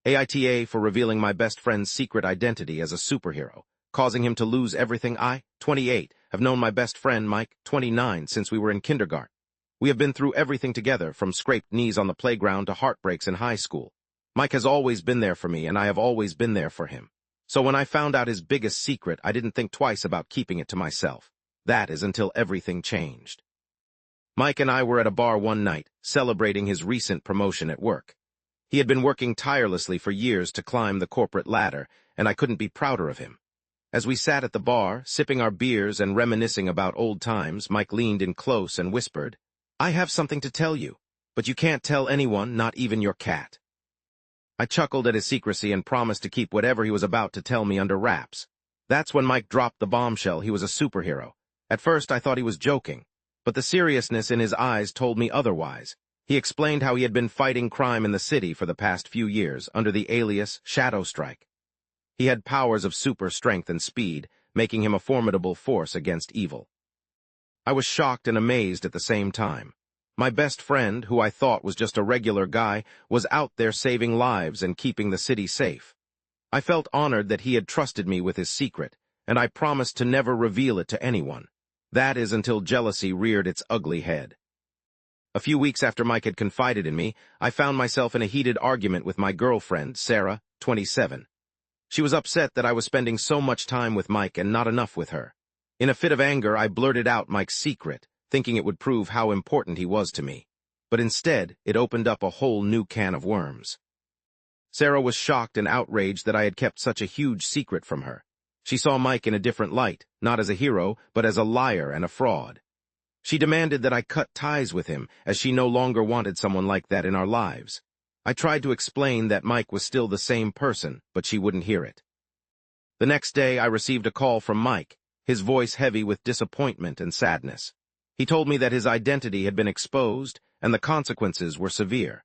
AITA for revealing my best friend's secret identity as a superhero, causing him to lose everything. I, 28, have known my best friend, Mike, 29, since we were in kindergarten. We have been through everything together, from scraped knees on the playground to heartbreaks in high school. Mike has always been there for me, and I have always been there for him. So when I found out his biggest secret, I didn't think twice about keeping it to myself. That is until everything changed. Mike and I were at a bar one night, celebrating his recent promotion at work. He had been working tirelessly for years to climb the corporate ladder, and I couldn't be prouder of him. As we sat at the bar, sipping our beers and reminiscing about old times, Mike leaned in close and whispered, "I have something to tell you, but you can't tell anyone, not even your cat." I chuckled at his secrecy and promised to keep whatever he was about to tell me under wraps. That's when Mike dropped the bombshell. He was a superhero. At first, I thought he was joking, but the seriousness in his eyes told me otherwise. He explained how he had been fighting crime in the city for the past few years under the alias Shadow Strike. He had powers of super strength and speed, making him a formidable force against evil. I was shocked and amazed at the same time. My best friend, who I thought was just a regular guy, was out there saving lives and keeping the city safe. I felt honored that he had trusted me with his secret, and I promised to never reveal it to anyone. That is until jealousy reared its ugly head. A few weeks after Mike had confided in me, I found myself in a heated argument with my girlfriend, Sarah, 27. She was upset that I was spending so much time with Mike and not enough with her. In a fit of anger, I blurted out Mike's secret, thinking it would prove how important he was to me. But instead, it opened up a whole new can of worms. Sarah was shocked and outraged that I had kept such a huge secret from her. She saw Mike in a different light, not as a hero, but as a liar and a fraud. She demanded that I cut ties with him, as she no longer wanted someone like that in our lives. I tried to explain that Mike was still the same person, but she wouldn't hear it. The next day, I received a call from Mike, his voice heavy with disappointment and sadness. He told me that his identity had been exposed, and the consequences were severe.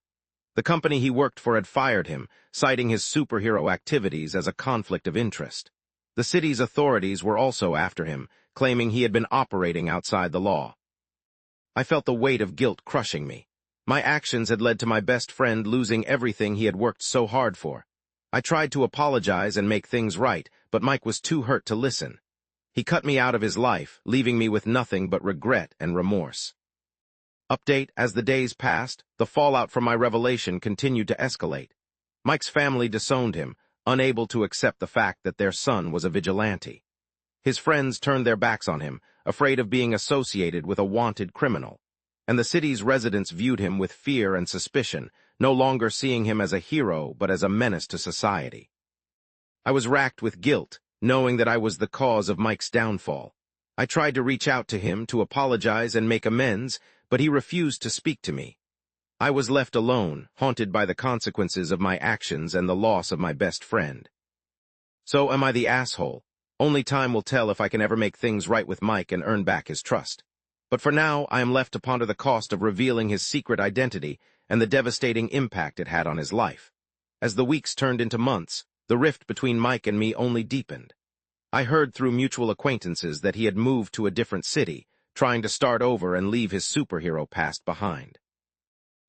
The company he worked for had fired him, citing his superhero activities as a conflict of interest. The city's authorities were also after him, claiming he had been operating outside the law. I felt the weight of guilt crushing me. My actions had led to my best friend losing everything he had worked so hard for. I tried to apologize and make things right, but Mike was too hurt to listen. He cut me out of his life, leaving me with nothing but regret and remorse. Update: as the days passed, the fallout from my revelation continued to escalate. Mike's family disowned him, unable to accept the fact that their son was a vigilante. His friends turned their backs on him, afraid of being associated with a wanted criminal. And the city's residents viewed him with fear and suspicion, no longer seeing him as a hero but as a menace to society. I was racked with guilt, knowing that I was the cause of Mike's downfall. I tried to reach out to him to apologize and make amends, but he refused to speak to me. I was left alone, haunted by the consequences of my actions and the loss of my best friend. So am I the asshole? Only time will tell if I can ever make things right with Mike and earn back his trust. But for now, I am left to ponder the cost of revealing his secret identity and the devastating impact it had on his life. As the weeks turned into months, the rift between Mike and me only deepened. I heard through mutual acquaintances that he had moved to a different city, trying to start over and leave his superhero past behind.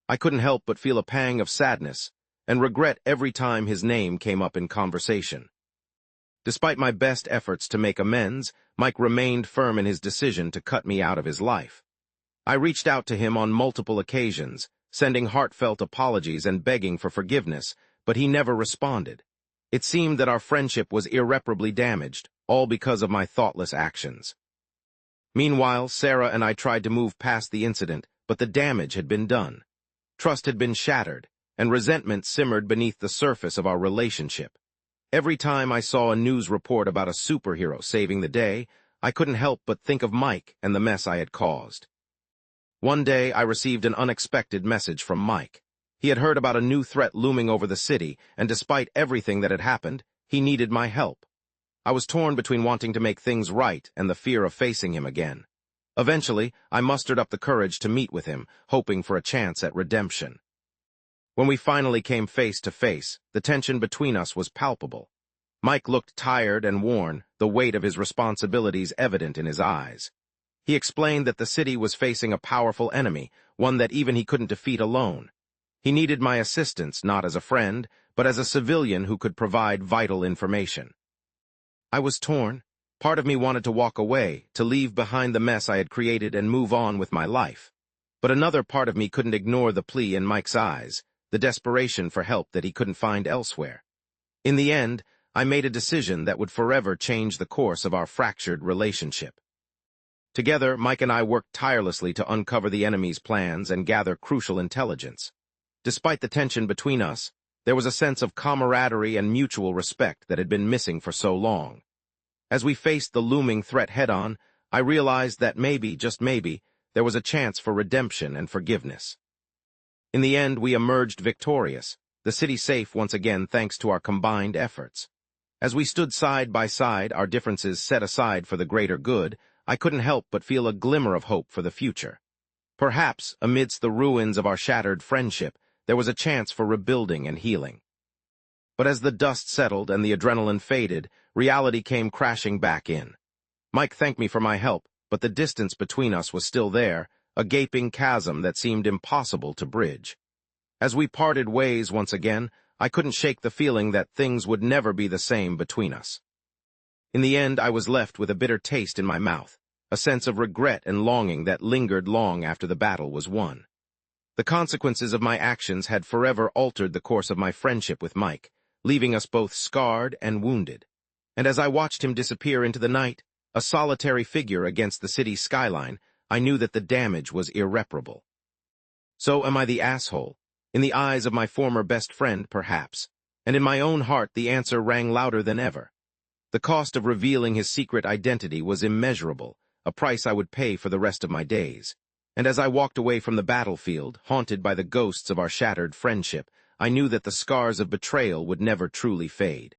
I couldn't help but feel a pang of sadness and regret every time his name came up in conversation. Despite my best efforts to make amends, Mike remained firm in his decision to cut me out of his life. I reached out to him on multiple occasions, sending heartfelt apologies and begging for forgiveness, but he never responded. It seemed that our friendship was irreparably damaged, all because of my thoughtless actions. Meanwhile, Sarah and I tried to move past the incident, but the damage had been done. Trust had been shattered, and resentment simmered beneath the surface of our relationship. Every time I saw a news report about a superhero saving the day, I couldn't help but think of Mike and the mess I had caused. One day, I received an unexpected message from Mike. He had heard about a new threat looming over the city, and despite everything that had happened, he needed my help. I was torn between wanting to make things right and the fear of facing him again. Eventually, I mustered up the courage to meet with him, hoping for a chance at redemption. When we finally came face to face, the tension between us was palpable. Mike looked tired and worn, the weight of his responsibilities evident in his eyes. He explained that the city was facing a powerful enemy, one that even he couldn't defeat alone. He needed my assistance not as a friend, but as a civilian who could provide vital information. I was torn. Part of me wanted to walk away, to leave behind the mess I had created and move on with my life. But another part of me couldn't ignore the plea in Mike's eyes, the desperation for help that he couldn't find elsewhere. In the end, I made a decision that would forever change the course of our fractured relationship. Together, Mike and I worked tirelessly to uncover the enemy's plans and gather crucial intelligence. Despite the tension between us, there was a sense of camaraderie and mutual respect that had been missing for so long. As we faced the looming threat head-on, I realized that maybe, just maybe, there was a chance for redemption and forgiveness. In the end, we emerged victorious, the city safe once again thanks to our combined efforts. As we stood side by side, our differences set aside for the greater good, I couldn't help but feel a glimmer of hope for the future. Perhaps, amidst the ruins of our shattered friendship, there was a chance for rebuilding and healing. But as the dust settled and the adrenaline faded, reality came crashing back in. Mike thanked me for my help, but the distance between us was still there, a gaping chasm that seemed impossible to bridge. As we parted ways once again, I couldn't shake the feeling that things would never be the same between us. In the end, I was left with a bitter taste in my mouth, a sense of regret and longing that lingered long after the battle was won. The consequences of my actions had forever altered the course of my friendship with Mike, leaving us both scarred and wounded. And as I watched him disappear into the night, a solitary figure against the city's skyline, I knew that the damage was irreparable. So am I the asshole? In the eyes of my former best friend, perhaps, and in my own heart the answer rang louder than ever. The cost of revealing his secret identity was immeasurable, a price I would pay for the rest of my days. And as I walked away from the battlefield, haunted by the ghosts of our shattered friendship, I knew that the scars of betrayal would never truly fade.